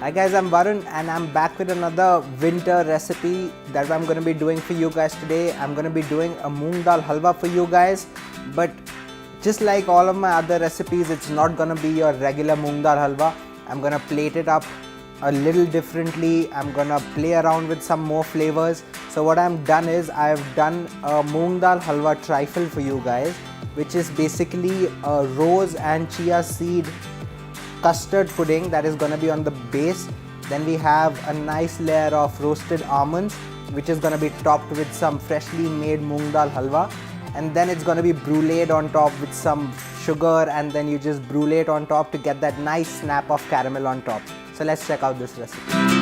Hi guys, I'm Varun and I'm back with another winter recipe that I'm going to be doing for you guys today. I'm going to be doing a Moong Dal Halwa for you guys, but just like all of my other recipes, it's not going to be your regular Moong Dal Halwa. I'm going to plate it up a little differently. I'm going to play around with some more flavors. So what I've done is I've done a Moong Dal Halwa Trifle for you guys, which is basically a rose and chia seed custard pudding that is going to be on the base. Then we have a nice layer of roasted almonds, which is going to be topped with some freshly made Moong Dal Halwa, and then it's going to be bruleed on top with some sugar, and then you just brule it on top to get that nice snap of caramel on top. So let's check out this recipe.